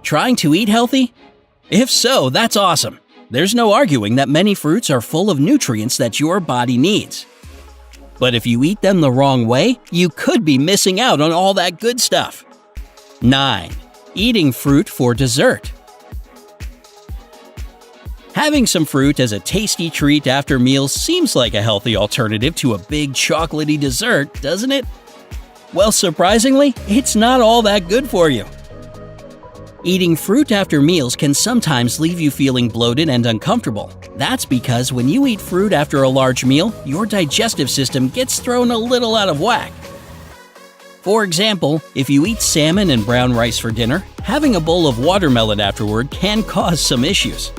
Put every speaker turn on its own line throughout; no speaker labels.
Trying to eat healthy? If so, that's awesome. There's no arguing that many fruits are full of nutrients that your body needs. But if you eat them the wrong way, you could be missing out on all that good stuff. 9. Eating fruit for dessert. Having some fruit as a tasty treat after meals seems like a healthy alternative to a big chocolatey dessert, doesn't it? Well, surprisingly, it's not all that good for you. Eating fruit after meals can sometimes leave you feeling bloated and uncomfortable. That's because when you eat fruit after a large meal, your digestive system gets thrown a little out of whack. For example, if you eat salmon and brown rice for dinner, having a bowl of watermelon afterward can cause some issues.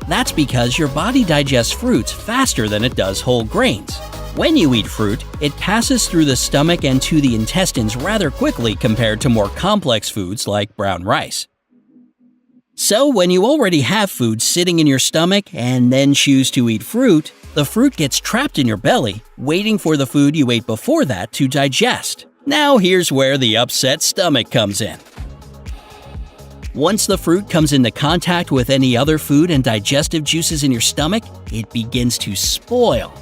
That's because your body digests fruits faster than it does whole grains. When you eat fruit, it passes through the stomach and to the intestines rather quickly compared to more complex foods like brown rice. So when you already have food sitting in your stomach and then choose to eat fruit, the fruit gets trapped in your belly, waiting for the food you ate before that to digest. Now here's where the upset stomach comes in. Once the fruit comes into contact with any other food and digestive juices in your stomach, it begins to spoil.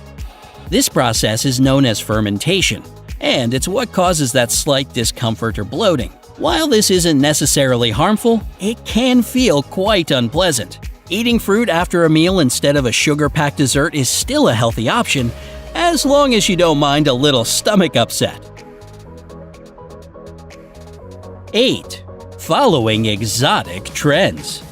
This process is known as fermentation, and it's what causes that slight discomfort or bloating. While this isn't necessarily harmful, it can feel quite unpleasant. Eating fruit after a meal instead of a sugar-packed dessert is still a healthy option, as long as you don't mind a little stomach upset. 8. Following exotic trends.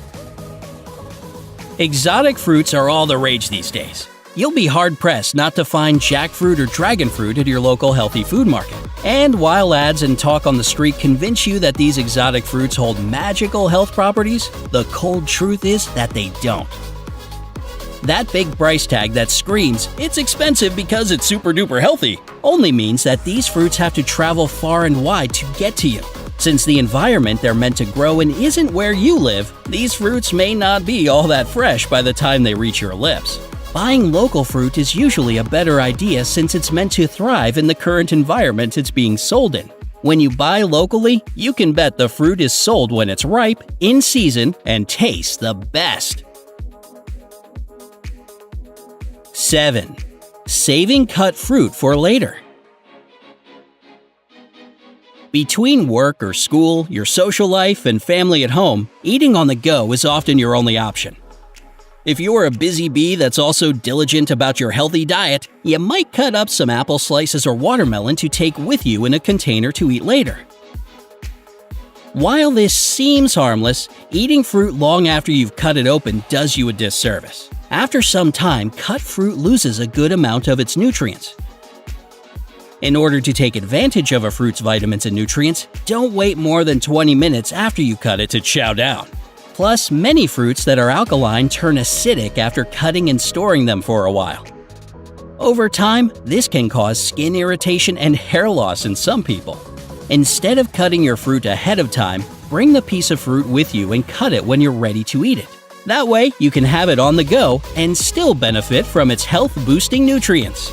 Exotic fruits are all the rage these days. You'll be hard-pressed not to find jackfruit or dragon fruit at your local healthy food market. And while ads and talk on the street convince you that these exotic fruits hold magical health properties, the cold truth is that they don't. That big price tag that screams, "It's expensive because it's super-duper healthy," only means that these fruits have to travel far and wide to get to you. Since the environment they're meant to grow in isn't where you live, these fruits may not be all that fresh by the time they reach your lips. Buying local fruit is usually a better idea since it's meant to thrive in the current environment it's being sold in. When you buy locally, you can bet the fruit is sold when it's ripe, in season, and tastes the best. 7. Saving cut fruit for later. Between work or school, your social life, and family at home, eating on the go is often your only option. If you're a busy bee that's also diligent about your healthy diet, you might cut up some apple slices or watermelon to take with you in a container to eat later. While this seems harmless, eating fruit long after you've cut it open does you a disservice. After some time, cut fruit loses a good amount of its nutrients. In order to take advantage of a fruit's vitamins and nutrients, don't wait more than 20 minutes after you cut it to chow down. Plus, many fruits that are alkaline turn acidic after cutting and storing them for a while. Over time, this can cause skin irritation and hair loss in some people. Instead of cutting your fruit ahead of time, bring the piece of fruit with you and cut it when you're ready to eat it. That way, you can have it on the go and still benefit from its health-boosting nutrients.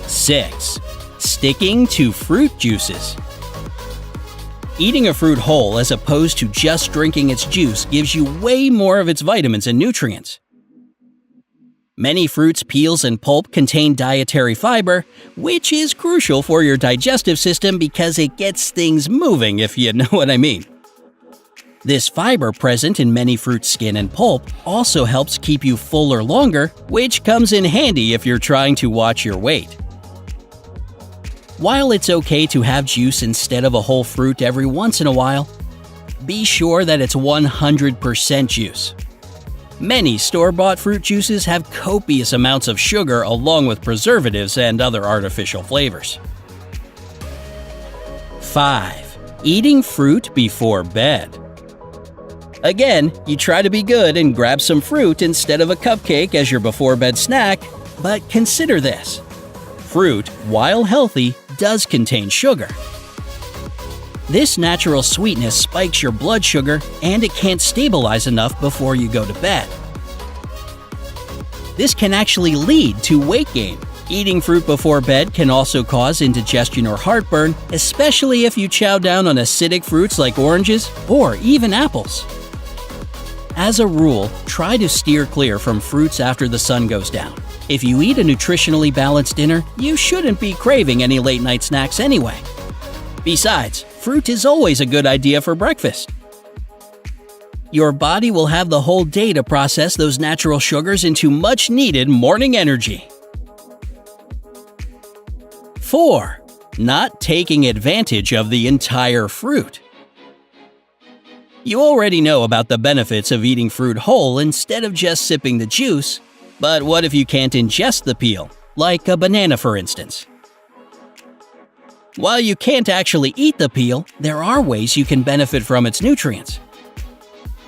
6. Sticking to fruit juices. Eating a fruit whole as opposed to just drinking its juice gives you way more of its vitamins and nutrients. Many fruits, peels, and pulp contain dietary fiber, which is crucial for your digestive system because it gets things moving, if you know what I mean. This fiber present in many fruit skin and pulp also helps keep you fuller longer, which comes in handy if you're trying to watch your weight. While it's okay to have juice instead of a whole fruit every once in a while, be sure that it's 100% juice. Many store-bought fruit juices have copious amounts of sugar along with preservatives and other artificial flavors. 5. Eating fruit before bed. Again, you try to be good and grab some fruit instead of a cupcake as your before-bed snack, but consider this. Fruit, while healthy, does contain sugar. This natural sweetness spikes your blood sugar and it can't stabilize enough before you go to bed. This can actually lead to weight gain. Eating fruit before bed can also cause indigestion or heartburn, especially if you chow down on acidic fruits like oranges or even apples. As a rule, try to steer clear from fruits after the sun goes down. If you eat a nutritionally balanced dinner, you shouldn't be craving any late-night snacks anyway. Besides, fruit is always a good idea for breakfast. Your body will have the whole day to process those natural sugars into much-needed morning energy. 4. Not taking advantage of the entire fruit. You already know about the benefits of eating fruit whole instead of just sipping the juice, but what if you can't ingest the peel, like a banana for instance? While you can't actually eat the peel, there are ways you can benefit from its nutrients.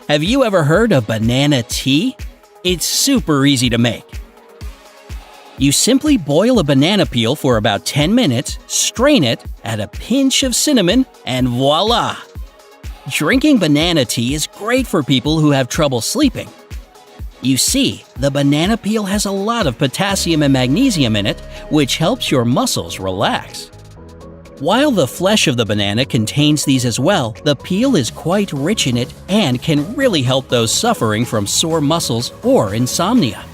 Have you ever heard of banana tea? It's super easy to make. You simply boil a banana peel for about 10 minutes, strain it, add a pinch of cinnamon, and voila! Drinking banana tea is great for people who have trouble sleeping. You see, the banana peel has a lot of potassium and magnesium in it, which helps your muscles relax. While the flesh of the banana contains these as well, the peel is quite rich in it and can really help those suffering from sore muscles or insomnia.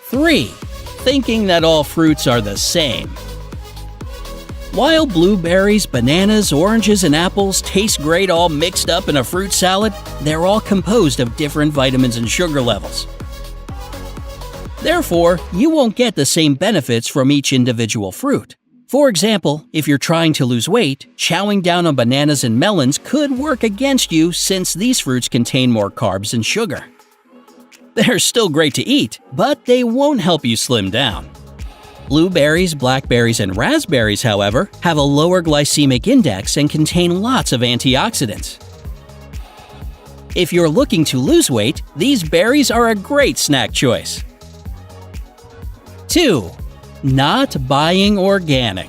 3. Thinking that all fruits are the same. While blueberries, bananas, oranges, and apples taste great all mixed up in a fruit salad, they're all composed of different vitamins and sugar levels. Therefore, you won't get the same benefits from each individual fruit. For example, if you're trying to lose weight, chowing down on bananas and melons could work against you since these fruits contain more carbs and sugar. They're still great to eat, but they won't help you slim down. Blueberries, blackberries, and raspberries, however, have a lower glycemic index and contain lots of antioxidants. If you're looking to lose weight, these berries are a great snack choice. 2. Not buying organic.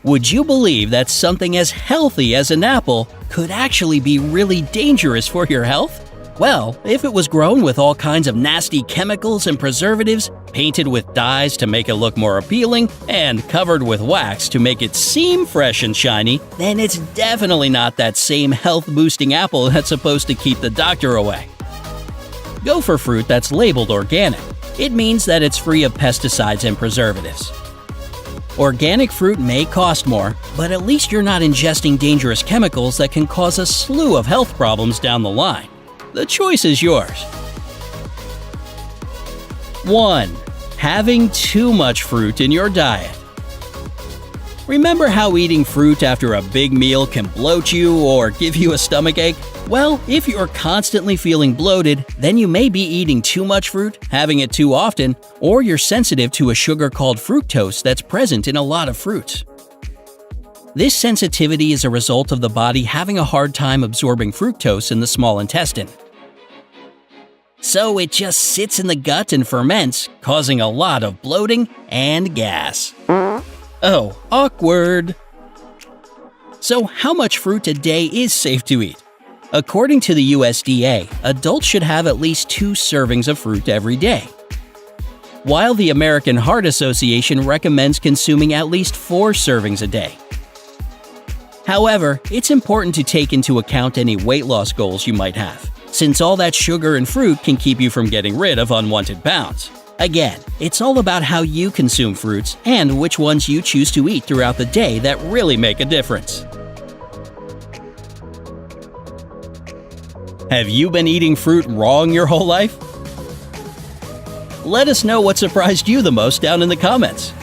Would you believe that something as healthy as an apple could actually be really dangerous for your health? Well, if it was grown with all kinds of nasty chemicals and preservatives, painted with dyes to make it look more appealing, and covered with wax to make it seem fresh and shiny, then it's definitely not that same health-boosting apple that's supposed to keep the doctor away. Go for fruit that's labeled organic. It means that it's free of pesticides and preservatives. Organic fruit may cost more, but at least you're not ingesting dangerous chemicals that can cause a slew of health problems down the line. The choice is yours. 1. Having too much fruit in your diet. Remember how eating fruit after a big meal can bloat you or give you a stomachache? Well, if you're constantly feeling bloated, then you may be eating too much fruit, having it too often, or you're sensitive to a sugar called fructose that's present in a lot of fruits. This sensitivity is a result of the body having a hard time absorbing fructose in the small intestine. So it just sits in the gut and ferments, causing a lot of bloating and gas. Oh, awkward. So how much fruit a day is safe to eat? According to the USDA, adults should have at least 2 servings of fruit every day, while the American Heart Association recommends consuming at least 4 servings a day. However, it's important to take into account any weight loss goals you might have, since all that sugar and fruit can keep you from getting rid of unwanted pounds. Again, it's all about how you consume fruits and which ones you choose to eat throughout the day that really make a difference. Have you been eating fruit wrong your whole life? Let us know what surprised you the most down in the comments.